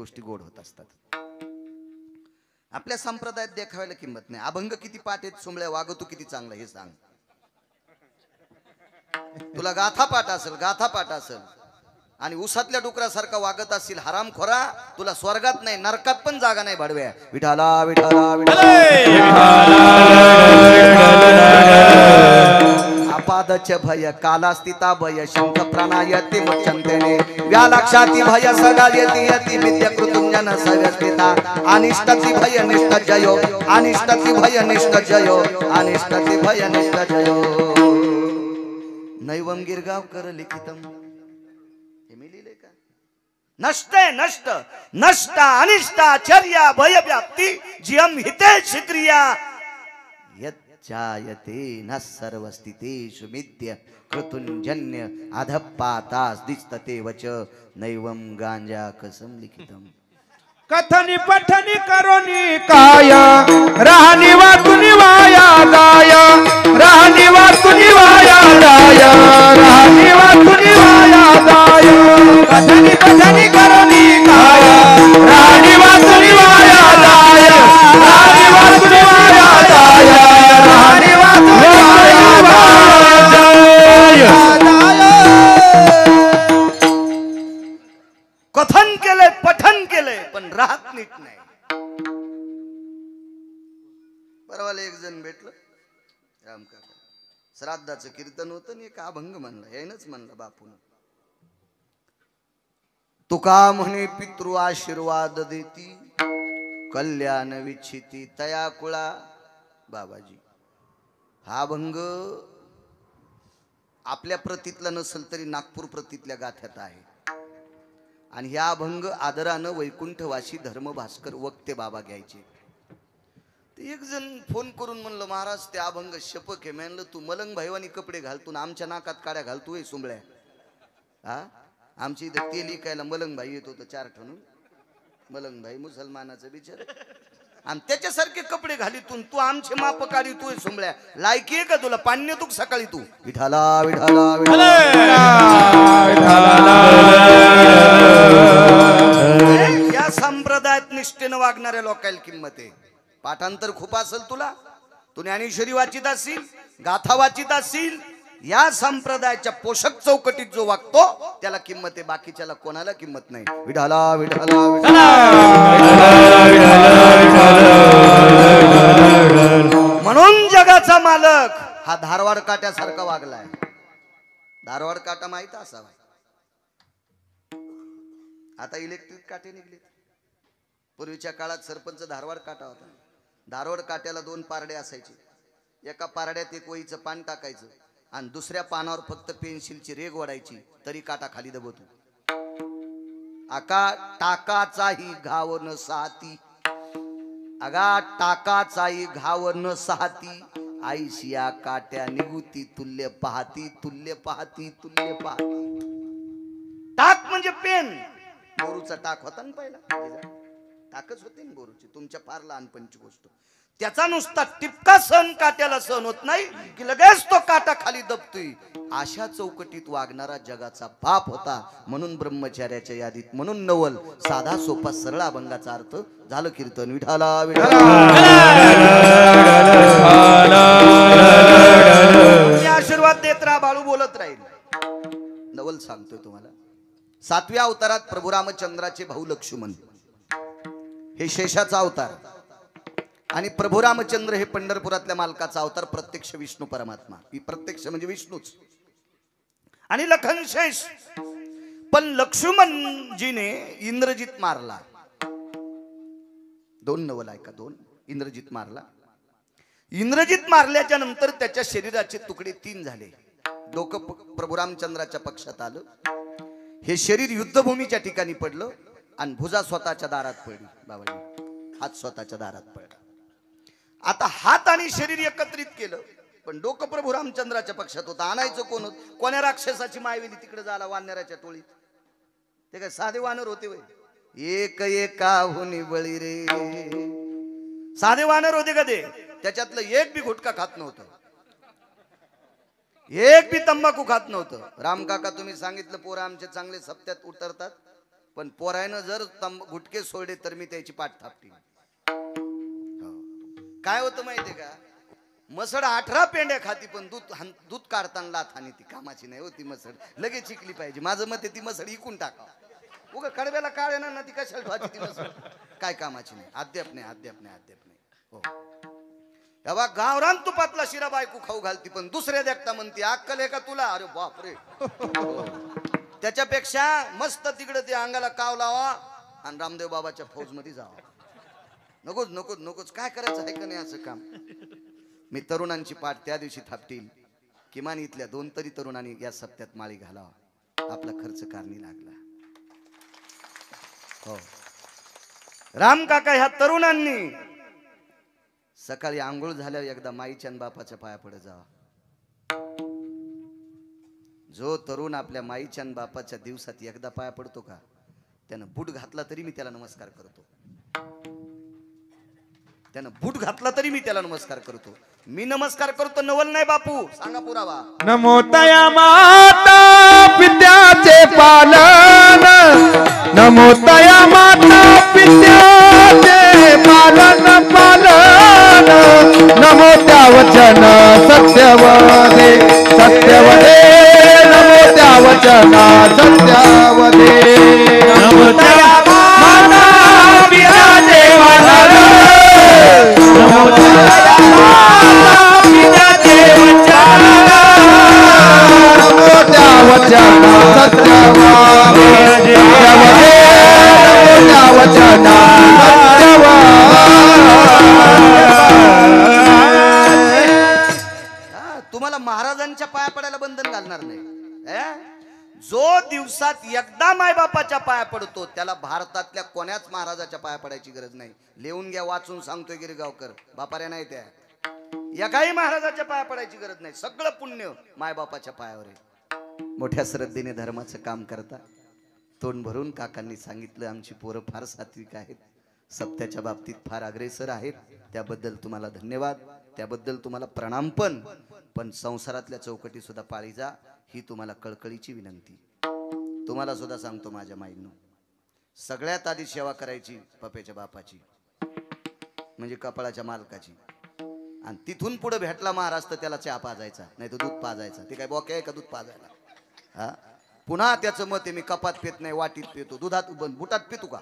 गोष्टी गोड होत असतात. आपल्या संप्रदायात देखावायला किंमत नाही. अभंग किती पाठ आहेत सोमळ्या, वागतो किती चांगला हे सांग. तुला गाथा पाठ असेल आणि उसातल्या डुकरासारखा वागत असतील हरामखोरा, तुला स्वर्गात नाही नरकात पण जागा नाही भाडव्या. विठाला विठाला अपादच भय कालास्थिता भय शंख प्राणायती मुच्यंतेने व्यालक्षाती भय सदा यती यती विद्या कृतुंजन सव्यस्थिता अनिष्टति भय निष्ठ जयो अनिष्टति भय निष्ठ जयो अनिष्टति भय निष्ठ जयो. नैवम गिरगावकर लिखितम. हे मी लिहिले का? नष्ट नष्ट नष्ट अनिष्टाचर्या भय व्याप्ती जियम हितेश क्रिया यच्चायते न सर्वस्थितेषु मिथ्य कृतुंजन्य अधपातास दिस्तते वच नैवम गांजा कसम लिखितम. कथनी पठनी करोनी काया राहनी वातुनी वाया गाया राहनी वातुनी वाया गाया राहनी वातुनी वाया गाया कथनी पठनी करोनी काया राहनी वातुनी वाया गाया राहनी वातुनी वाया गाया राहनी वातुनी वाया गाया. कथन केले पठन केले पण राहत नीट नाही. परवाला एक जण भेटलं रामकाका, श्राद्धाचं कीर्तन होतं आणि एक अभंग म्हणला. यायनच म्हणलं बापून, तुका म्हणे पितृ आशीर्वाद देती कल्याण विच्छिती तया कुळा. बाबाजी हा अभंग आपल्या प्रतीतला नसेल तरी नागपूर प्रतीतल्या गाथ्यात आहे. आणि ह्या अभंग आदरानं वैकुंठवासी धर्मभास्कर वक्ते बाबा घ्यायचे. ते एक जण फोन करून म्हणलं, महाराज ते अभंग शपक आहे. म्हणलं तू मलंग भाईवानी कपडे घालतून आमच्या नाकात काड्या घालतोय सुंबळ्या. हा आमची इथं तेल इकायला मलंग भाई येत होतं 4 ठणून. मलंग भाई मुसलमानाचं बिचार आणि त्याच्यासारखे कपडे घालीतून तू आमचे माप काढितोय सुंबळ्या. लायकी आहे का तुला? पाण्य तू सकाळी तू विठाला विठाला विठाला. या संप्रदायात निष्ठेनं वागणाऱ्या लोकांना किंमत आहे. पाठांतर खूप असेल तुला, तू ज्ञानेश्वरी वाचित असशील, गाथा वाचित असशील, या संप्रदायाच्या पोषक चौकटीत जो वागतो त्याला किंमत आहे. बाकीच्याला कोणाला किंमत नाही. विठाला विठाला म्हणून जगाचा मालक हा धारवाड काट्यासारखा वागलाय. धारवाड काटा माहित असावा. आता इलेक्ट्रिक काटे निघले. पूर्वीच्या काळात सरपंच धारवाड काटा होता. धारवाड काट्याला 2 पारडे असायचे. एका पारड्यात एक वहीचं पान टाकायचं आणि दुसऱ्या पानावर फक्त पेन्सिलची रेघ ओढायची तरी काटा खाली दबतो. आका टाकाचाही घाव न साती, अगा टाकाचाही घाव न साती, आईशिया काट्या निगुती तुल्य पाहती तुल्य पाहती तुल्य पाहती. टाक म्हणजे पेन. बोरूचा टाक होता ना पहिला, टाकच होते ना बोरूची. तुमच्या फार लहानपणची गोष्ट. त्याचा नुसता टिपका सहन काट्याला सहन होत नाही की लगेच तो काटा खाली दबतोय. अशा चौकटीत वागणारा जगाचा बाप होता. म्हणून ब्रह्मचार्याच्या यादीत, म्हणून नवल साधा सोपा सरळ अभंगाचा अर्थ झालं कीर्तन. विठाला विठाला. आशीर्वाद देत राहा, बाळू बोलत राहील. नवल सांगतोय तुम्हाला. 7व्या अवतारात प्रभू रामचंद्राचे भाऊ लक्ष्मण हे शेषाचा अवतार आणि प्रभू रामचंद्र हे पंढरपुरातल्या मालकाचा अवतार. प्रत्यक्ष विष्णू परमात्मा. प्रत्यक्ष म्हणजे विष्णूच. आणि लखन शेष. पण लक्ष्मणजीने इंद्रजित मारला. 2 नवल आहे का? 2 इंद्रजित मारला. इंद्रजित मारल्याच्या नंतर त्याच्या शरीराचे तुकडे 3 झाले. डोकं प्रभू रामचंद्राच्या पक्षात आलं. हे शरीर युद्धभूमीच्या ठिकाणी पडलं आणि भुजा स्वतःच्या दारात पडली. बाबाजी हात स्वतःच्या दारात पडला. आता हात आणि शरीर एकत्रित केलं पण डोकं प्रभू रामचंद्राच्या पक्षात होतं. आणायचं कोण? कोण्या राक्षसाची मायवेली तिकडे झाला वानराच्या टोळीत. ते काय साधे वानर होते वय? एक एका हुनी बळी रे. साधे वानर होते का ते? त्याच्यातलं एक बी गुटखा खात नव्हतं, एक बी तंबाखू खात नव्हतं. रामकाका तुम्ही सांगितलं पोरं आमचे चांगले सप्त्यात उतरतात. पण पोरायनं जर गुटके सोडले तर मी त्याची पाठ थापटी. काय होतं माहितीये का, मसड 18 पेंड्या खाती पण दूध काढताना लाथ आणि ती कामाची नाही होती. मसड लगेच शिकली पाहिजे. माझं मत आहे ती मसड इकून टाका. उगा कडव्याला काळ येणार ना, ती कशाला ठेवायची ती मसड, काय कामाची नाही. अद्याप नाही हो. तेव्हा गावरान तुपातला शिरा बायको खाऊ घालती पण दुसऱ्या देखता म्हणती अक्कल आहे का तुला. अरे बापरे. त्याच्यापेक्षा मस्त तिकडे ते अंगाला काव लावा आणि रामदेव बाबाच्या फौज मध्ये जावा. नकोच काय करायचं आहे का नाही असं काम. मी तरुणांची पाठ त्या दिवशी थापटील. किमान इथल्या 2 तरी तरुणांनी या सप्त्यात माळी घालावा. आपला खर्च कारणी लागला. हो राम काका, ह्या तरुणांनी सकाळी आंघोळ झाल्यावर एकदा माईच्या आणि बापाच्या पाया पडत जावा. जो तरुण आपल्या माईच्या आणि बापाच्या दिवसात एकदा पाया पडतो का, त्यानं बूट घातला तरी मी त्याला नमस्कार करतो. मी नमस्कार करतो. नवल नाही बापू, सांगा पुरावा. नमो तया माता पित्याचे पालन, नमो तया माता पित्याचे पालन, नमो त्या वचन सत्यवदे, नमो त्या वचन सत्यवदे. नमो तया माता पित्याचे पालन, नमो तया माता पित्याचे वचन, नमो त्या वचन सत्यवदे, नमो त्या वचन तुम्हाला महाराजांच्या पाया पडायला बंधन घालणार नाही. जो दिवसात एकदा मायबापाच्या पाया पडतो त्याला भारतातल्या कोण्याच महाराजाच्या पाया पडायची गरज नाही. लिहून घ्या, वाचून सांगतोय गिरगावकर, बापाऱ्या नाही त्या. एकाही महाराजाच्या पाया पडायची गरज नाही. सगळं पुण्य मायबापाच्या पायावर आहे. मोठ्या श्रद्धेने धर्माचं काम करता. तोंड भरून काकांनी सांगितलं आमची पोरं फार सात्विक आहेत, सत्याच्या बाबतीत फार अग्रेसर आहेत. त्याबद्दल तुम्हाला धन्यवाद, त्याबद्दल तुम्हाला प्रणाम. पण संसारातल्या चौकटी सुद्धा पाळी जा, ही तुम्हाला कळकळीची विनंती. तुम्हाला सुद्धा सांगतो माझ्या माईंनो, सगळ्यात आधी सेवा करायची पप्याच्या बापाची, म्हणजे कपाळाच्या मालकाची. आणि तिथून पुढे भेटला महाराज तर त्याला चहा पाजायचा, नाही तर दूध पाजायचा. ते काय बोके आहे का दूध पाजायला. हा पुन्हा त्याचं मत आहे मी कपात पित नाही, वाटीत पितो. दुधात बुटात पितो का.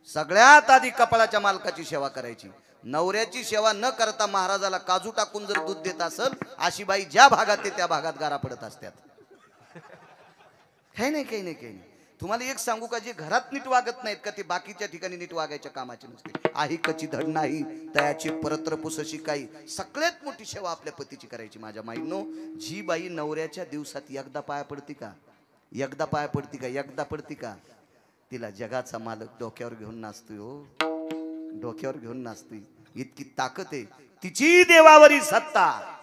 सगळ्यात आधी कपाळाच्या मालकाची सेवा करायची. नवऱ्याची सेवा न करता महाराजाला काजू टाकून जर दूध देत असेल, अशी बाई ज्या भागात ते त्या भागात गारा पडत असतात. काही नाही. तुम्हाला एक सांगू का, जे घरात नीट वागत नाहीत का, ते बाकीच्या ठिकाणी नीट वागायच्या कामाचे नसते. आही कची धड नाही तयाची परत्र पुसशी काही. सगळ्यात मोठी सेवा आपल्या पतीची करायची. माझ्या माईंनो, जी बाई नवऱ्याच्या दिवसात एकदा पाया पडती का, तिला जगाचा मालक डोक्यावर घेऊन नाचतोय. हो, डोक्यावर घेऊन नाचतोय. इतकी ताकद आहे तिची देवावरी सत्ता.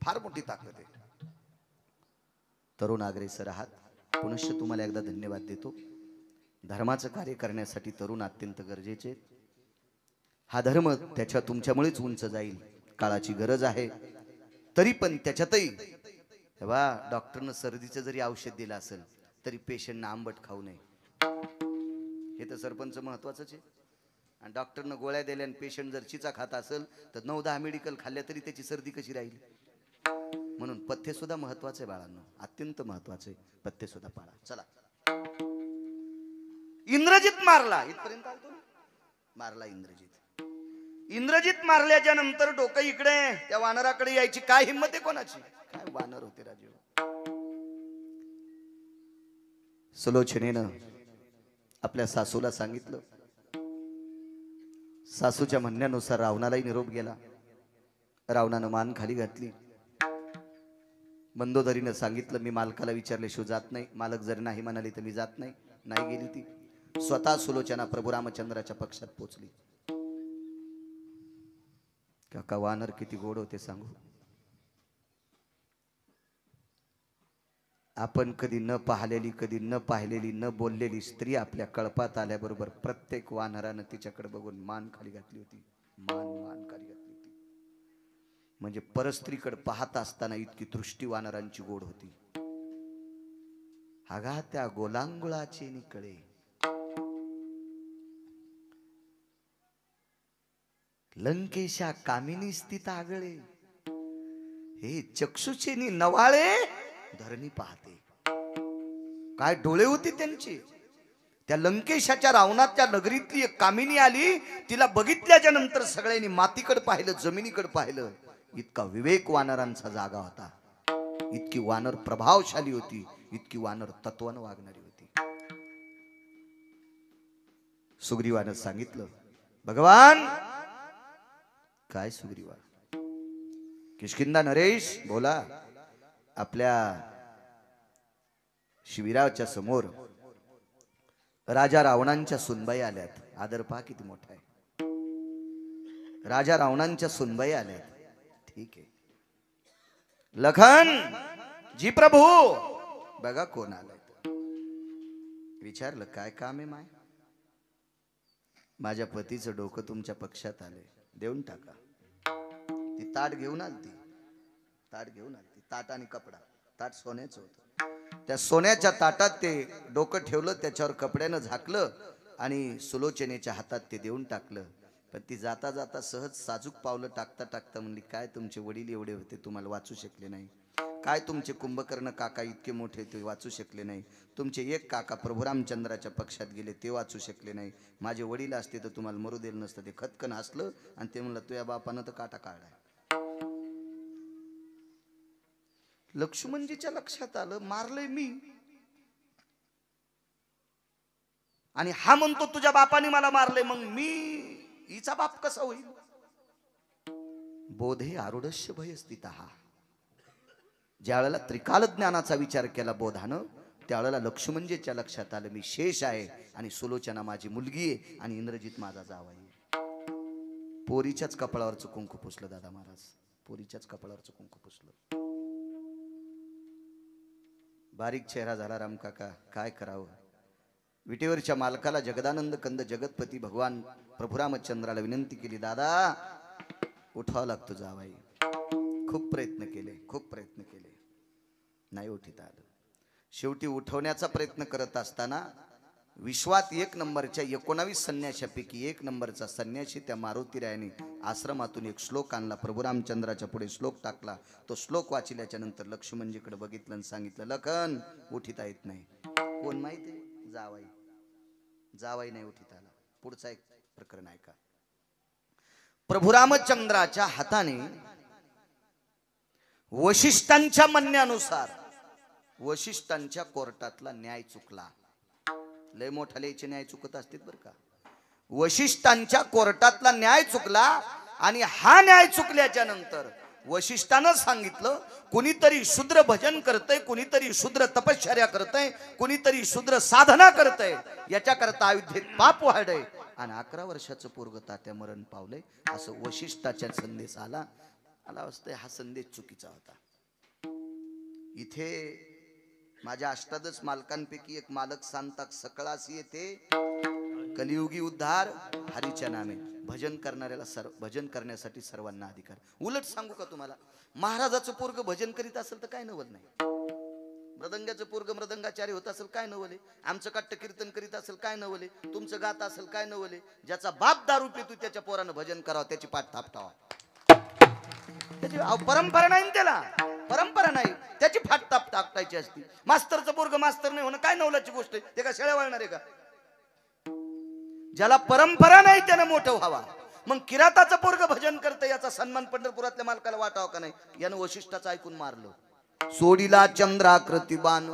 फार मोठी ताकद आहे. तरुण अग्रेसर आहात. पुनश्च तुम्हाला एकदा धन्यवाद देतो. धर्माचं कार्य करण्यासाठी तरुण अत्यंत गरजेचे. हा धर्म त्याच्या तुमच्यामुळेच उंच जाईल. काळाची गरज आहे. तरी पण त्याच्यातही तेव्हा डॉक्टरनं सर्दीचं जरी औषध दिलं असेल तरी पेशंटनं आंबट खाऊ नये. हे तर सरपंच महत्वाचंच आहे. आणि डॉक्टरनं गोळ्या दिल्या आणि पेशंट जर चिचा खात असेल तर 9-10 मेडिकल खाल्ल्या तरी त्याची सर्दी कशी राहील. म्हणून पथ्य सुद्धा महत्वाचे बाळांनो, अत्यंत महत्वाचे. पथ्य सुद्धा पाळा. चला, इंद्रजित मारला. इथपर्यंत आलतो ना. मारला इंद्रजित मारल्याच्या नंतर डोकं इकडे त्या वानराकडे यायची काय हिंमत आहे कोणाची. काय वानर होते राजू. सुलोचनेनं आपल्या सासूला सांगितलं. सासूच्या म्हणण्यानुसार रावणालाही निरोप गेला. रावणानं मान खाली घातली. मंदोदरीनं सांगितलं मी मालकाला विचारल्याशिवाय जात नाही. मालक जर नाही म्हणाली तर मी जात नाही. नाही गेली ती. स्वतः सुलोचना प्रभू रामचंद्राच्या पक्षात पोचली. काका वानर किती गोड होते सांगू. आपण कधी न पाहिलेली, कधी न पाहिलेली, न बोललेली स्त्री आपल्या कळपात आल्याबरोबर प्रत्येक वानरानं तिच्याकडे बघून मान खाली घातली होती. मान खाली घातली होती. म्हणजे परस्त्रीकडे पाहत असताना इतकी दृष्टी वानरांची गोड होती. अगा त्या गोलांगुळाचे निकळे, लंकेशा कामिनी स्थित आगळे, हे चक्षुचे नवाळे धरणी पाहते. काय डोळे होते त्यांचे. त्या लंकेशाच्या रावणाच्या नगरीतली एक कामिनी आली, तिला बघितल्याच्या नंतर सगळ्यांनी मातीकडे पाहिलं, जमिनीकडे पाहिलं. इतका विवेक वानरांचा जागा होता, इतकी वानर प्रभावशाली होती, इतकी वानर तत्वानं वागणारी होती. सुग्रीवानं सांगितलं, भगवान. काय सुग्रीवा? किष्किंधा नरेश बोला. आपल्या शिबिराच्या समोर राजा रावणांच्या सुनबाई आल्यात. आदर पहा किती मोठा आहे. राजा रावणांच्या सुनबाई आल्यात. ठीक आहे. लखन जी प्रभू. बघा कोण आलाय. विचारलं काय काम आहे माय? माझ्या पतीचं डोकं तुमच्या पक्षात आले, देऊन टाका. ती ताट घेऊन आलती. ताट आणि कपडा. ताट सोन्याचं होतं. त्या सोन्याच्या ताटात ते डोकं ठेवलं, त्याच्यावर कपड्यानं झाकलं आणि सुलोचनेच्या हातात ते देऊन टाकलं. पण ती जाता जाता सहज साजूक पावलं टाकता टाकता म्हणली, काय तुमचे वडील एवढे होते तुम्हाला वाचू शकले नाही? काय तुमचे कुंभकर्ण काका इतके मोठे ते वाचू शकले नाही? तुमचे एक काका प्रभू रामचंद्राच्या पक्षात गेले, ते वाचू शकले नाही? माझे वडील असते तर तुम्हाला मरू दिलं नसतं. ते खतकन हसलं आणि ते म्हणलं, तुझ्या बापानं तर काटा काढलाय. लक्ष्मणजीच्या लक्षात आलं, मारलंय मी. आणि हा म्हणतो तुझ्या बापाने मला मारले, मग मी हिचा बाप कसा होईल? बोधे आरुढस्य भयस्थितः. ज्या वेळेला त्रिकाल ज्ञानाचा विचार केला बोधानं, त्यावेळेला लक्ष्मणजीच्या लक्षात आलं, मी शेष आहे आणि सुलोचना माझी मुलगी आहे आणि इंद्रजित माझा जावई आहे. पोरीच्याच कपाळावरचं कुंकू पुसलं दादा महाराज, पोरीच्याच कपाळावरचं कुंकू पुसलं. बारीक चेहरा झाला राम काका. काय करावं? विटेवरच्या मालकाला जगदानंद कंद जगतपती भगवान प्रभू रामचंद्राला विनंती केली, दादा उठावं लागतो जावाई. खूप प्रयत्न केले, नाही उठीत आलं. शेवटी उठवण्याचा प्रयत्न करत असताना विश्वात एक नंबरच्या 19 संन्याशापैकी एक नंबरचा संन्याशी त्या मारुतीरायाने आश्रमातून एक श्लोक आणला. प्रभू रामचंद्राच्या पुढे श्लोक टाकला. तो श्लोक वाचिल्याच्या नंतर लक्ष्मणजीकडे बघितलं आणि सांगितलं, लखन उठीता येत नाही. कोण माहिती? जावाई नाही उठीत आला. पुढचा एक प्रकरण ऐका. प्रभू रामचंद्राच्या हाताने वशिष्ठांच्या म्हणण्यानुसार वशिष्ठांच्या कोर्टातला न्याय चुकला. लय मोठा लयचे न्याय चुकत असतील बरं का. वशिष्ठांच्या कोर्टातला न्याय चुकला आणि हा न्याय चुकल्याच्या नंतर वशिष्ठानं सांगितलं, कुणीतरी शूद्र भजन करतय, कुणीतरी शूद्र तपश्चर्या करतय, कुणीतरी शूद्र साधना करतय, याच्याकरता अयोध्येत पाप वाढय आणि 11 वर्षाचं पोरग तात्या मरण पावलंय, असं वशिष्ठाच्या संदेश आला असते. हा संदेश चुकीचा होता. इथे माझ्या अष्टादश मालकांपैकी एक मालक सांगतात, सकळासी येते कलियुगी उद्धार हरीच्या नामे. भजन करणाऱ्याला भजन करण्यासाठी सर्वांना अधिकार. उलट सांगू का तुम्हाला, महाराजाचं पोरग भजन करीत असेल तर काय नवल नाही. मृदंगाचं पोरग मृदंगाचार्य होत असेल काय नवले. आमचं काट्ट कीर्तन करीत असेल काय नवले. तुमचं गात असेल काय नवले. ज्याचा बाप दारू पितो त्याच्या पोरानं भजन करावं, त्याची पाठ थापटावा. त्याची परंपरा नाही त्याला, परंपरा नाही, त्याची फाट ताप टाकायची असती. मास्तरचं पोरग मास्तर नाही होणं काय नवलाची गोष्ट आहे? ते का शेळ्या वळणार आहे का? ज्याला परंपरा नाही त्यानं मोठं व्हावा. मग किराताचं पोरग भजन करतं, याचा सन्मान पंढरपुरातल्या मालकाला वाटावा का नाही? यानं वशिष्ठाचं ऐकून मारलं. सोडीला चंद्राकृती बाण.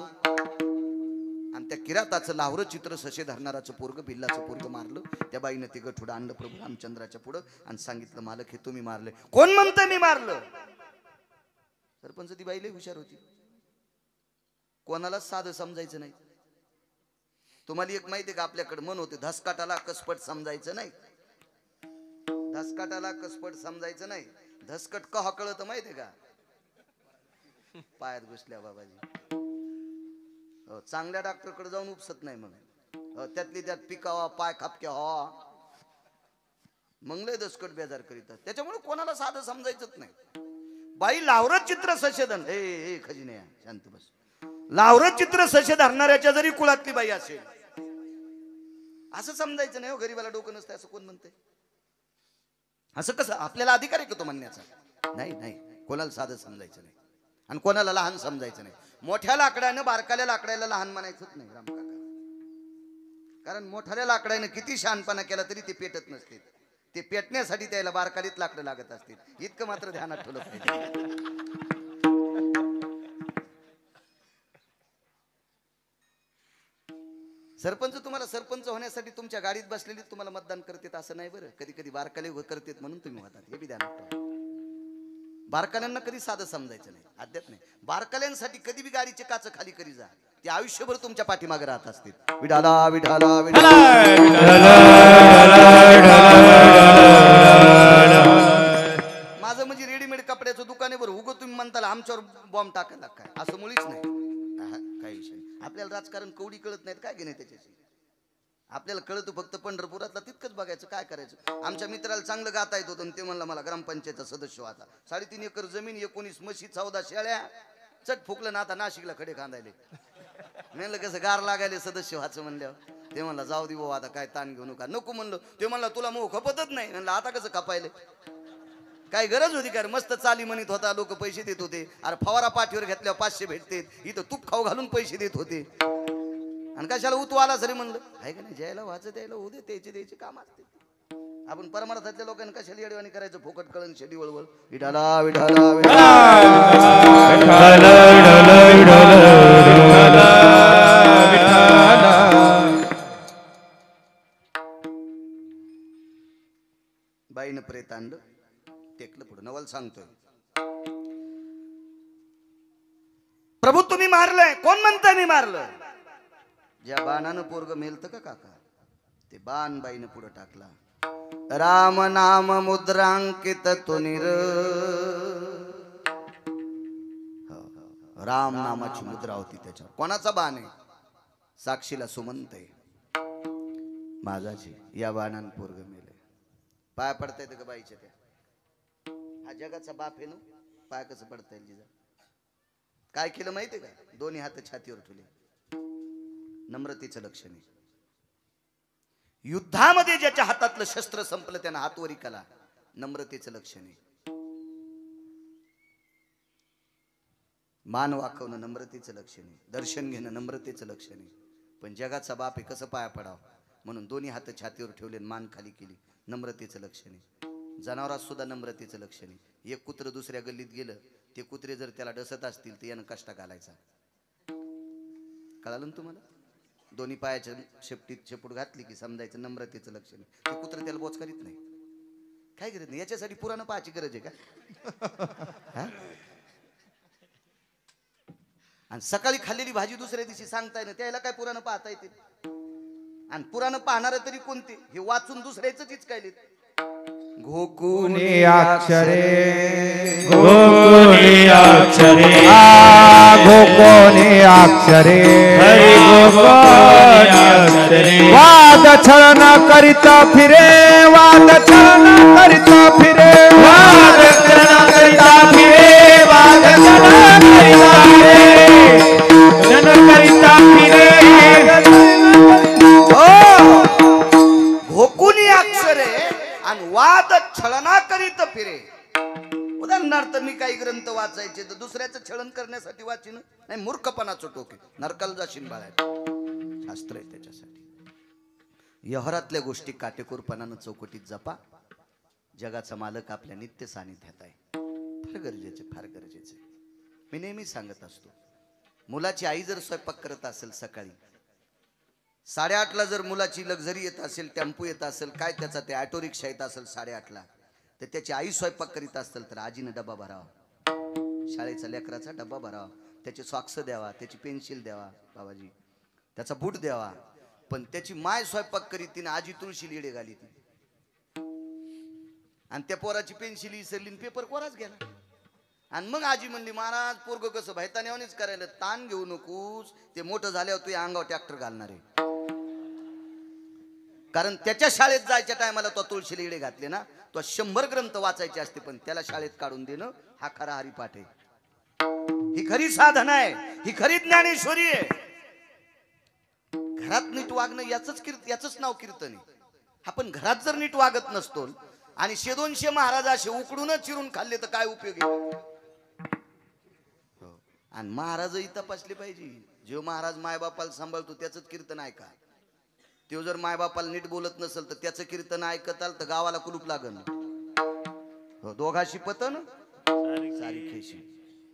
आणि त्या किराताचं लावरं चित्र सशे धरणाराचं पोरग, भिल्लाचं पोरग मारलं. त्या बाईनं ते गठुडं आणलं प्रभू रामचंद्राच्या पुढं आणि सांगितलं, मालक हे तुम्ही मारले. कोण म्हणतं मी मारलं? सरपंच ती बाई लई हुशार होती, कोणाला साधं समजायचं नाही. तुम्हाला एक माहिती का, आपल्याकडे मन होते, धसकाटाला कसपट समजायचं नाही. धसकाटाला कसपट समजायचं नाही. धसकट का कळत माहितीये का? पायात घुसल्या बाबाजी. चांगल्या डॉक्टरकडे जाऊन उपसत नाही. मग त्यातली त्यात पिकावा, पाय खापक्या व्हावा, मग लय दसकट बेजार करीतात. त्याच्यामुळे कोणाला साधं समजायचंच नाही. बाई लावरत चित्र सशेदन. ए खजिने शांत बस. लावरं चित्र ससे धरणाऱ्याच्या जरी कुळातली बाई असेल असं समजायचं नाही हो. गरीबाला डोकं नसतं असं कोण म्हणते? असं कसं? आपल्याला अधिकार आहे का तो म्हणण्याचा? नाही नाही, कोणाला साधं समजायचं नाही आणि कोणाला लहान समजायचं नाही. मोठ्या लाकडानं बारकाल्या लाकडाला लहान म्हणायचंच नाही रामकाका. कारण मोठ्या लाकडानं किती शहाणपणा केला तरी ते पेटत नसते. ते पेटण्यासाठी त्याला बारकालीत लाकडं लागत असतील. इतकं मात्र ध्यानात ठेवलं पाहिजे. सरपंच तुम्हाला सरपंच होण्यासाठी तुमच्या गाडीत बसलेली तुम्हाला मतदान करतात असं नाही बरं. कधी कधी बारकाले करतात म्हणून तुम्ही होतात, हे बी ध्यानात ठेवा. बारकाल्यांना कधी साधं समजायचं नाही, अद्याप नाही. बारकाल्यांसाठी कधी बी गाडीचे काच खाली करी जा, ते आयुष्यभर तुमच्या पाठीमागे राहत असतील. विठाला विठाला विठाला. माझं म्हणजे रेडीमेड कपड्याचं दुकान आहे बरं. उगं तुम्ही म्हणताल आमच्यावर बॉम्ब टाकायला काय, असं मुळीच नाही. काही विषय आपल्याला राजकारण कवडी कळत नाहीत, काय घेणे त्याच्याशी. आपल्याला कळतं फक्त पंढरपुरातला तितकंच बघायचं, काय करायचं. आमच्या मित्राला चांगलं गाता येत होतं, ते म्हणलं मला ग्रामपंचायतचा सदस्य व्हायचा. 3.5 एकर जमीन, 19 म्हशी, 14 शेळ्या. चट फुकलं ना, आता नाशिकला खडे खांदायले. म्हणलं कसं गार लागायले सदस्य व्हायचं म्हणल्यावर. ते म्हणलं जाऊ दे भाऊ, आता काय ताण घेऊ नका. नको म्हणलं. ते म्हणलं तुला मोह खपतच नाही. म्हणलं आता कसं खपायले, काय गरज होती काय? मस्त चाली म्हणत होता, लोक पैसे देत होते. अरे फवारा पाठीवर घेतल्यावर 500 भेटते, इथं तूप खाऊ घालून पैसे देत होते. आणि कशाला उतू आला सरी म्हणलं, आहे का नाही, ज्यायला व्हायचं द्यायला होऊ दे, द्यायचे काम असते. आपण परमार्थातल्या लोकांना कशाला येडवाणी करायचं, फोकट कळण शेडी वळवळ. विठाला विठाला बाईनं प्रेत आणलं, टेकलं पुढं. नवल सांगतोय, प्रभू तुम्ही मारलंय. कोण म्हणताय मी मारलं? ज्या बाणानं पोरग मेलतं का काका, ते बाण बाईनं पुढं टाकला. राम नाम मुद्रांकित तुनिर. राम नामाची मुद्रा होती त्याच्यावर. कोणाचा बाण आहे? साक्षीला सुमंत आहे. माझाची. या बाणानं पोरग मेले. पाय पडता येतं का बाईच्या? त्या हा जगाचा बाप आहे ना, पाय कसं पडता येईल? जिजा काय केलं माहितीये का? दोन्ही हात छातीवर ठेवले. नम्रतेचं लक्षण आहे. युद्धामध्ये ज्याच्या हातातलं शस्त्र संपलं त्यानं हातवरी कला. नम्रतेचं लक्षण आहे. मान वाकवणं नम्रतेचं लक्षण आहे. दर्शन घेणं नम्रतेचं लक्षण आहे. पण जगाचा बाप आहे, कसं पाया पडावं म्हणून दोन्ही हात छातीवर ठेवले, मान खाली केली. नम्रतेचं लक्षण आहे. जनावरात सुद्धा नम्रतेचं लक्षण आहे. एक कुत्र दुसऱ्या गल्लीत गेलं, ते कुत्रे जर त्याला डसत असतील तर यानं कष्ट घालायचा. कळालं ना तुम्हाला? दोन्ही पायाच्या शेपटीत शेपूट घातली की समजायचं नम्रतेचं लक्षण आहे. ते कुत्र त्याला बोच करीत नाही, काय करत नाही. याच्यासाठी पुराण पाहायची गरज आहे का? आणि सकाळी खाल्लेली भाजी दुसऱ्या दिवशी सांगता येईल त्याला काय पुराण पाहता येते? आणि पुराण पाहणार तरी कोणते? हे वाचून दुसऱ्याच हिचकायले. गोकुणी अक्षरे गोकुणी अक्षरे गोकुणी अक्षरे हरि गोकुणी अक्षरे वाद छळन करिता फिरे वाद छळन करिता फिरे वाद छळन करिता फिरे वाद छळन करिता फिरे छळन करिता फिरे घोकुनी अक्षरे आणि वाद छळना करीत फिरे. उदाहरणार्थ मी काही ग्रंथ वाचायचे तर दुसऱ्याचं छळन करण्यासाठी वाचिन नाही, मूर्खपणाचं टोके. नरकाला जाशील बाळा. शास्त्र आहे त्याच्यासाठी. व्यवहारातल्या गोष्टी काटेकोरपणानं चौकटीत जपा. जगाचा मालक आपल्या नित्य सानिध्यात आहे. फार गरजेचे, फार गरजेचे. मी नेहमी सांगत असतो, मुलाची आई जर स्वयंपाक करत असेल सकाळी 8:30ला, जर मुलाची लक्झरी येत असेल, टेम्पो येत असेल, काय त्याचा ते ऑटो रिक्षा येत असेल 8:30ला, तर त्याची आई स्वयंपाक करीत असेल तर आजीनं डबा भरावा. शाळेचा लेकराचा डबा भरावा. त्याचे सॉक्स द्यावा, त्याची पेन्सिल द्यावा बाबाजी, त्याचा बूट द्यावा. पण त्याची माय स्वयंपाक करीत तिने आजी तुळशी लिडे घाली ती. आणि त्या पोराची पेन्सिल विसरली, पेपर कोराच गेला. आणि मग आजी म्हणली, महाराज पोरग कसं भैतानेवानीच करायला, ताण घेऊ नकोस, ते मोठं झाल्यावर तुझ्या अंगावर ट्रॅक्टर घालणार आहे. कारण त्याच्या शाळेत जायच्या टायमाला तो तुळशी लिडे घातले ना, तो 100 ग्रंथ वाचायचे असते, पण त्याला शाळेत काढून देणं हा खरा हरिपाठ आहे. ही खरी साधना आहे, ही खरी ज्ञानेश्वरी आहे. घरात नीट वागणं याच नाव कीर्तन आहे. आपण घरात जर नीट वागत नसतो आणि 100-200 महाराज असे उकडूनच चिरून खाल्ले तर काय उपयोग आहे. आणि महाराजही तपासले पाहिजे. जो महाराज मायबापाला सांभाळतो त्याच कीर्तन ऐका. तो जर मायबापाला नीट बोलत नसेल तर त्याचं कीर्तन ऐकताल तर गावाला कुलूप लागन. दोघाशी पतन सारी खेशी.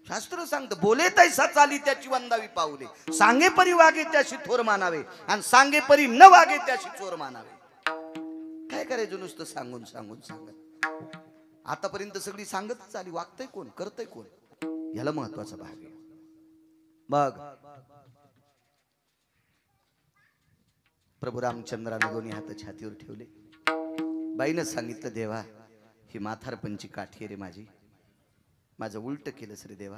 शास्त्र सांगतं बोले तैसा चाली त्याची वंदावी पाऊले, सांगे परी वागे त्याशी थोर मानावे आणि सांगे परी न वागे त्याशी चोर मानावे. काय करायचं नुसतं सांगून सांगून सांगत. आतापर्यंत सगळी सांगतच आली, वागतय कोण, करतय कोण, याला महत्वाचा भाग आहे. बघ प्रभू रामचंद्राने दोन्ही हात छातीवर ठेवले. बाईनं सांगितलं देवा ही म्हातारपणची काठी रे माझी, माझं उलट केलंस रे देवा.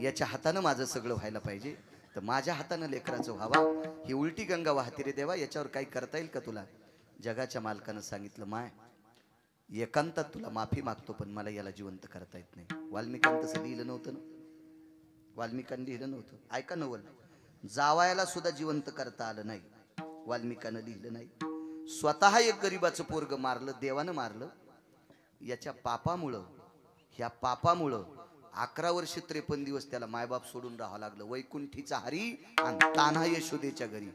याच्या हातानं माझं सगळं व्हायला पाहिजे तर माझ्या हातानं लेकराचं व्हावा. ही उलटी गंगा वाहते रे देवा, याच्यावर काही करता येईल का तुला. जगाच्या मालकानं सांगितलं माय एकांतात तुला माफी मागतो पण मला याला जिवंत करता येत नाही. वाल्मिकांनी तसं लिहिलं नव्हतं ना, वाल्मिकांनी लिहिलं नव्हतं. ऐका नवल, जावायाला सुद्धा जिवंत करता आलं नाही, वाल्मिकानं लिहिलं नाही. स्वतः एक गरीबाचं पोरग मारलं, देवानं मारलं. याच्या पापामुळं, ह्या पापामुळं 11 वर्ष 53 दिवस त्याला मायबाप सोडून राहावं लागलं. वैकुंठीचा हरी आणि तान्हा यशोदेच्या घरी,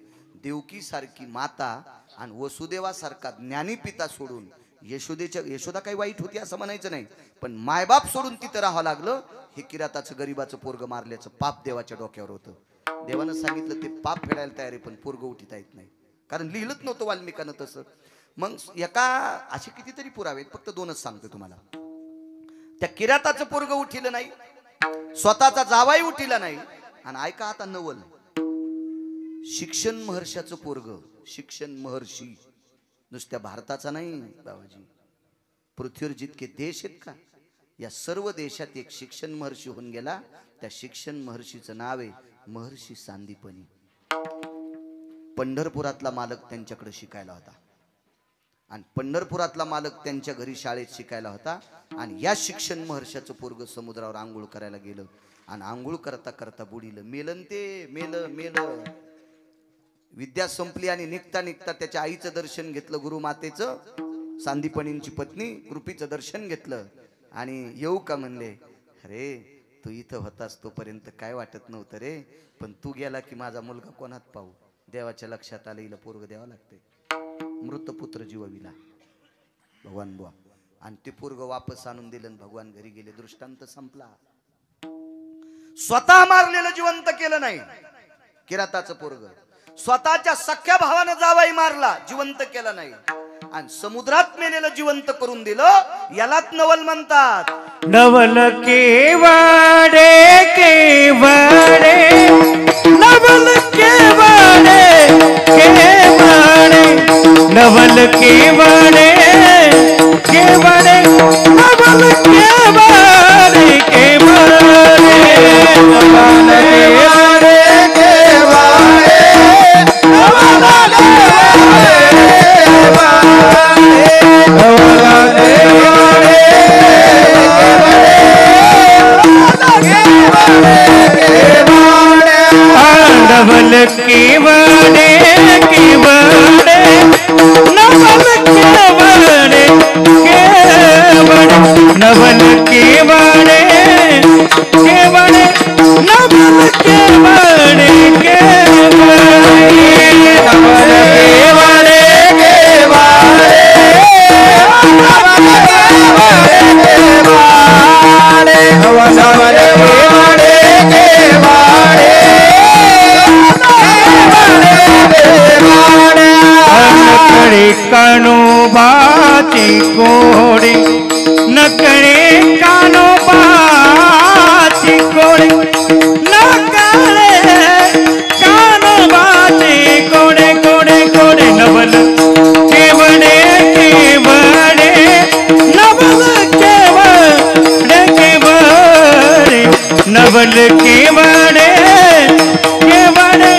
देवकी सारखी माता आणि वसुदेवासारखा ज्ञानी पिता सोडून, यशोदा काही वाईट होती असं म्हणायचं नाही, पण मायबाप सोडून तिथं राहावं लागलं. हे किराताचं गरीबाचं पोरग मारल्याचं पाप देवाच्या डोक्यावर होतं. देवानं सांगितलं ते पाप फेडायला तयार आहे पण पोरग उठीता येत नाही, कारण लिहिलंच नव्हतं वाल्मिकानं तसं. मग एका असे कितीतरी पुरावे, फक्त 2च सांगतो तुम्हाला. त्या किराताचं पोरग उठिलं नाही, स्वतःचा जावाई उठिला नाही. आणि ऐका आता नवल, शिक्षण महर्षाचं पोरग, शिक्षण महर्षी नुसत्या भारताचा नाही बाबाजी, पृथ्वीवर जितके देश आहेत का या सर्व देशात एक शिक्षण महर्षी होऊन गेला. त्या शिक्षण महर्षीचं नाव आहे महर्षी सांदीपनी. पंढरपुरातला मालक त्यांच्याकडे शिकायला होता आणि पंढरपुरातला मालक त्यांच्या घरी शाळेत शिकायला होता. आणि या शिक्षण महर्षाचं पोरग समुद्रावर आंघोळ करायला गेलं आणि आंघोळ करता करता बुडीलं. मेलन ते मेलं. विद्या संपली आणि निघता निघता त्याच्या आईचं दर्शन घेतलं, गुरुमातेचं, सांदीपनींची पत्नी कृपीचं दर्शन घेतलं आणि येऊ का म्हणले. अरे तू इथं होतास तोपर्यंत काय वाटत नव्हतं रे, पण तू गेला की माझा मुलगा कोणात पाहू. देवाच्या लक्षात आलं हिला पोरग द्यावं लागते. मृत पुत्र जीवविला भगवान बुवा. आणि ते पोरग वापस आणून दिलं, भगवान घरी गेले. दृष्टांत संपला. स्वतः मारलेलं जिवंत केलं नाही किराताचं पोरग, स्वतःच्या सख्या भावानं जावाई मारला, जिवंत केलं नाही. आणि समुद्रात मेलेलं जिवंत करून दिलं, यालाच नवल म्हणतात. नवल केवडे केवडे, नवल केवडे केवडे, नवल केवडे केवडे, नवल केवडे केवडे, नवल केवडे केवडे, नवल नवल केवडे केवडे, नवल केवडे केवडे, नवल केवडे केवडे, नवल केवडे केवडे, नवल केवडे केवडे, नवल केवडे केवडे, नकळे कानोबाची कोडे, नकळे कानोबाची कोडे, नकळे कानोबाची कोडे कोडे कोडे, नवल केवडे केवडे, नवल केवडे केवडे, नवल केवडे केवडे,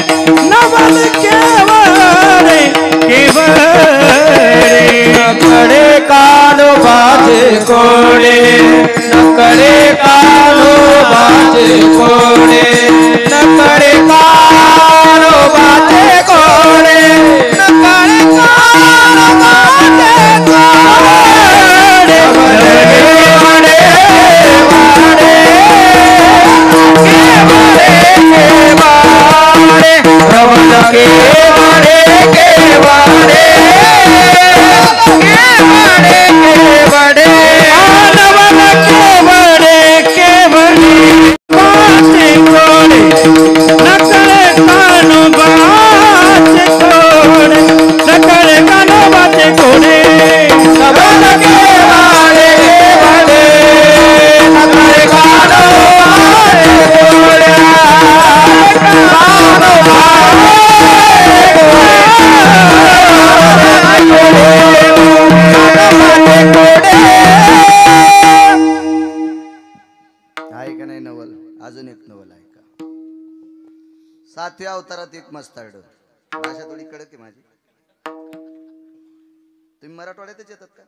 नवल केवडे केवडे, नकळे कानोबाचे कोडे, नकळे कानोबाचे 7व्या अवतारात एक मस्तार्ड. भाषा थोडी कडक आहे माझी. तुम्ही मराठवाड्यातच येतात का?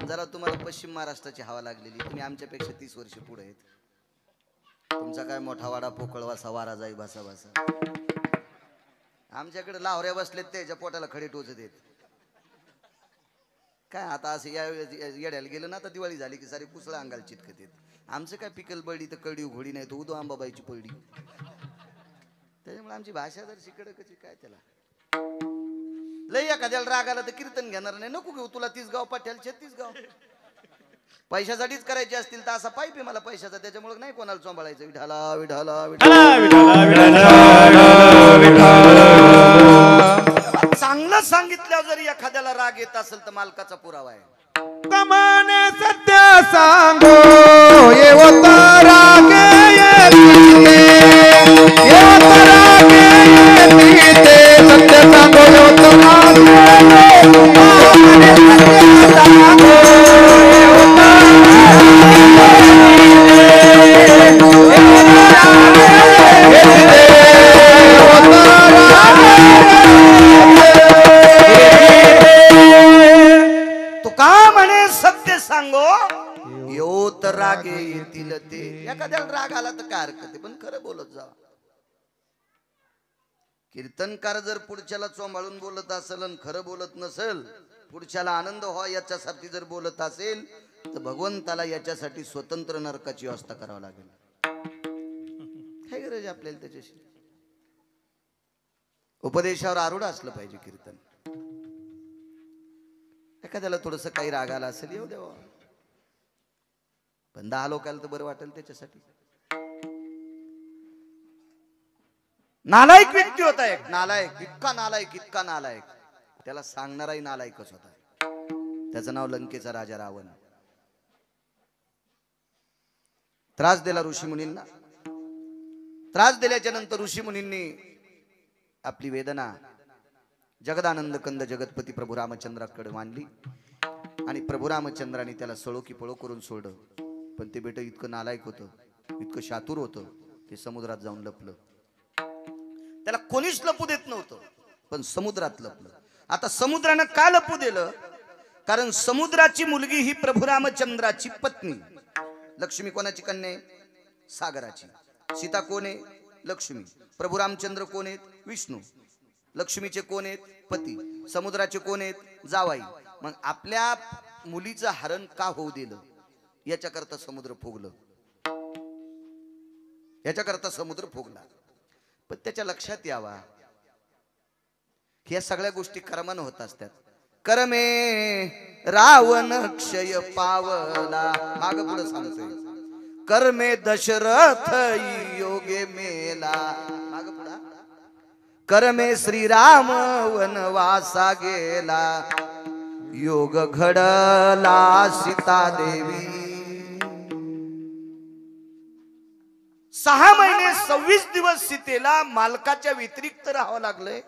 जरा तुम्हाला पश्चिम महाराष्ट्राची हवा लागलेली. तुम्ही आमच्यापेक्षा 30 वर्ष पुढे आहेत. तुमचा काय मोठा वाडा पोकळवासा वारा जाई भासा भासा. आमच्याकडे लावऱ्या बसलेत त्याच्या पोटाला खडे टोचत येत. काय आता असं या येड्याला गेलं ना, तर दिवाळी झाली की सारी कुसळा अंगाला चिटकत येत. आमचं काय पिकल बळडी तर कळडी घोडी नाही, तो उदो अंबाबाईची पळडी. त्याच्यामुळे आमची भाषा जर शिकडकची काय त्याला लय एखाद्याला राग आला तर कीर्तन घेणार नाही. नको घेऊ तुला 30 गाव पाठ्याला 36 गाव. पैशासाठीच करायचे असतील तर असा पाईप आहे मला पैशाचा, त्याच्यामुळे नाही कोणाला सांभाळायचं. विठाला विठाला चांगलं सांगितल्यावर जरी एखाद्याला राग येत असेल तर मालकाचा पुरावा आहे. कमाने सत्य सांगो येवत राग येते, येवत राग येते, सत्य सांगो येवत राग येते, कमाने सत्य सांगो येवत तुका म्हणे सत्य सांगो योत रागे येतील ते. एखाद्याला राग आला तर काय हरकत आहे, पण खरं बोलत जा. कीर्तनकार जर पुढच्याला चोंबाळून बोलत असेल आणि खरं बोलत नसेल, पुढच्याला आनंद व्हावा याच्यासाठी जर बोलत असेल, तर भगवंताला याच्यासाठी स्वतंत्र नरकाची व्यवस्था करावी लागेल. काय गरज आहे आपल्याला त्याच्याशी? उपदेशावर आरूढ असलं पाहिजे कीर्तन. एखाद्याला थोडस काही राग आला असेल येऊ देवा, पण 10 लोकांना तर बरं वाटेल त्याच्यासाठी. नालायक व्यक्ती होता एक, नालायक, इतका नालायक, इतका नालायक, त्याला सांगणाराही नालायकच होता. त्याचं नाव लंकेचा राजा रावण. त्रास दिला ऋषीमुनींना. त्रास दिल्याच्या नंतर ऋषीमुनींनी आपली वेदना जगदानंद कंद जगतपती प्रभू रामचंद्राकडे मांडली आणि प्रभू रामचंद्राने त्याला सळो की पळो करून सोडलं. पण ते बेट इतकं नालायक होतं, इतकं शातूर होतं, ते समुद्रात जाऊन लपलं. त्याला कोणीच लपू देत नव्हतं, पण समुद्रात लपलं. आता समुद्रानं का लपू दिलं? कारण समुद्राची मुलगी ही प्रभू रामचंद्राची पत्नी. लक्ष्मी कोणाची कन्या आहे? सागराची. सीता कोण आहे? लक्ष्मी. प्रभू रामचंद्र कोण आहेत? विष्णू. लक्ष्मीचे कोण आहेत? पती. समुद्राचे कोण आहेत? जावाई. मग आपल्या मुलीचं हरण का होऊ दिलं? याच्याकरता समुद्र फुगलं, याच्याकरता समुद्र फुगला. पण त्याच्या लक्षात यावा या सगळ्या गोष्टी कर्मानं होत असतात. कर्मे रावण क्षय पावला. माग पुढे सांगतोय कर्मे दशरथ योगे मेला. माग पुढा कर्मे श्रीराम वनवासा गेला. योग घडला सीता देवी. 6 महिने 26 दिवस सीतेला मालकाच्या व्यतिरिक्त राहावं लागलंय.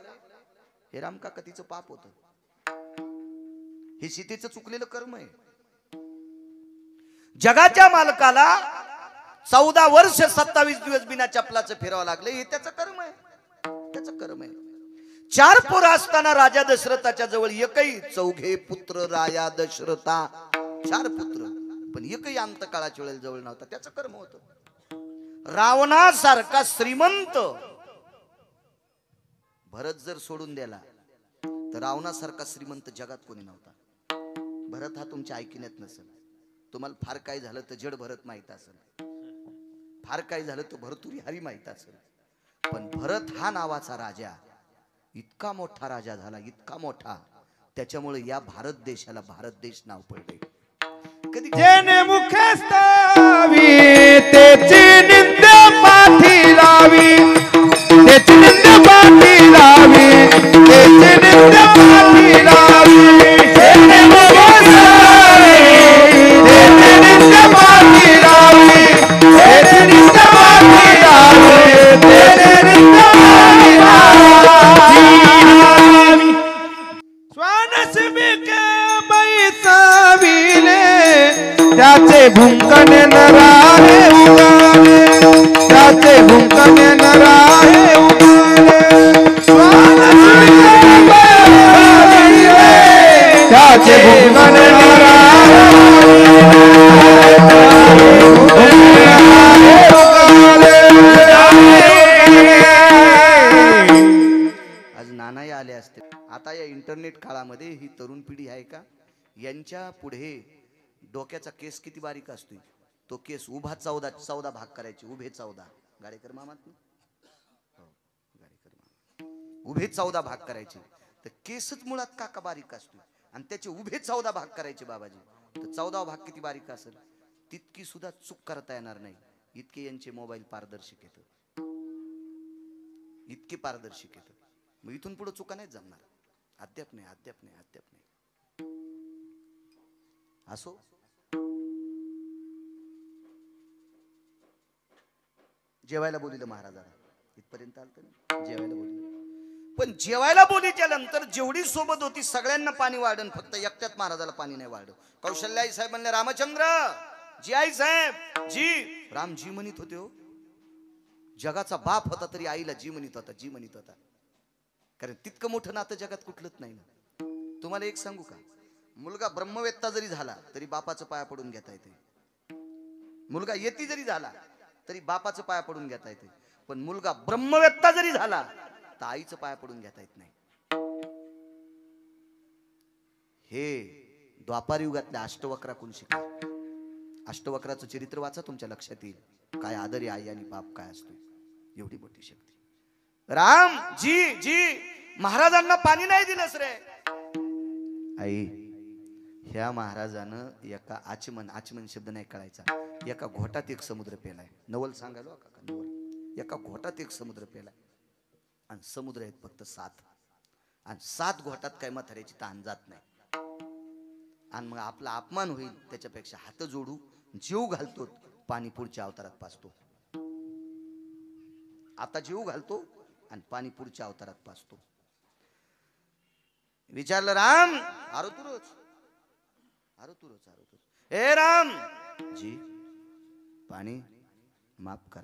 हे राम काका तिचं पाप होतं. हे सीतेचं चुकलेलं कर्म आहे. जगाच्या मालकाला 14 वर्ष 27 दिवस बिना चपलाचं फिरावं लागलं. हे त्याचं कर्म आहे, त्याचं कर्म आहे. 4 पोरं असताना राजा दशरथाच्या जवळ एकही, चौघे पुत्र राया दशरथा, 4 पुत्र, पण एकही अंतकाळाच्या वेळेला जवळ नव्हता. त्याचं कर्म होतं. रावणासारखा श्रीमंत भरत जर सोडून दिला तर रावणासारखा श्रीमंत जगात कोणी नव्हता. भरत हा तुमच्या ऐकण्यात नसेल. तुम्हाला फार काय झालं तर जड भरत माहित असेल, फार काय झालं तर भरतुरी हरी माहित असेल, पण भरत हा नावाचा राजा इतका मोठा राजा झाला, इतका मोठा, त्याच्यामुळे या भारत देशाला भारत देश नाव पडले. कधी जेने मुखे स्थावी त्याची निंद पाठी लावी, त्याची निंद पाठी लावी, त्याची निंद पाठी लावी. जेने मुखे स्थावी त्याची निंद पाठी लावी, त्याची निंद पाठी लावी, त्याची निंद पाठी लावी. स्वानसबिके बैसाविले त्याचे भुंकण नरारे उगावे. त्याचे भुंकणे नराहे त्याचे भुंकणे आज नानाही आले असते. आता या इंटरनेट काळामध्ये ही तरुण पिढी आहे का, यांच्या पुढे डोक्याचा केस किती बारीक असतो. तो केस उभा 14 भाग करायचे. उभे 14 गाडेकर मामात ना? हो, गाडेकर मामा. उभे 14 भाग करायचे. तर केसच मुळात काका बारीक असतो आणि त्याचे उभे 14 भाग करायचे बाबाजी. तर 14 भाग किती बारीक असेल तितकी सुद्धा चूक करता येणार नाही. इतके यांचे मोबाईल पारदर्शक येतं, इतके पारदर्शक येतं. मग इथून पुढे चुका नाही जमणार. अद्याप नाही, अद्याप नाही, अद्याप नाही. असो, जेवायला बोलिलं महाराजाला. इथपर्यंत आलं ना, जेवायला बोलिलं. पण जेवायला बोलीच्या नंतर जेवढी सोबत होती सगळ्यांना पाणी वाढन, फक्त एकट्यात महाराजाला पाणी नाही वाढलं. कौशल्याई साहेब म्हणले, रामचंद्र जी आई साहेब जी. राम जी म्हणत होते हो. जगाचा बाप होता तरी आईला जी म्हणत होता, जी म्हणत होता. कारण तितकं मोठं नातं जगात कुठलंच नाही ना. तुम्हाला एक सांगू का, मुलगा ब्रह्मवेत्ता जरी झाला तरी बापाचं पाया पडून घेता येते. मुलगा येती जरी झाला तरी बापाचं पाया पडून घेता येते. पण मुलगा ब्रह्मवेत्ता जरी झाला तर आईचं पाया पडून घेता येत नाही. हे द्वापार युगातल्या अष्टवक्राकडून शिकला. अष्टवक्राचं चरित्र वाचा, तुमच्या लक्षात येईल काय आदरी आई आणि बाप काय असतो. एवढी मोठी शक्ती. राम जी जी महाराजांना पाणी नाही दिलंस रे. आई, ह्या महाराजानं एका आचमन शब्द नाही कळायचा, एका घोटात एक समुद्र पेलाय. नवल सांगायलो काका, नवल. एका घोटात एक समुद्र पेलाय आणि समुद्र आहेत फक्त 7. आणि 7 घोटात काय म्हाताऱ्याची ताण जात नाही. आणि मग आपला अपमान होईल त्याच्यापेक्षा हात जोडू, जीव घालतो, पाणी पुढच्या अवतारात पाचतो. आता जीव घालतो आणि पाणी पुढच्या अवतारात पाचतो. विचारलं, राम आरो तू रोज, आरो तू रोज, आरो तू. हे राम जी, पाणी माफ करा.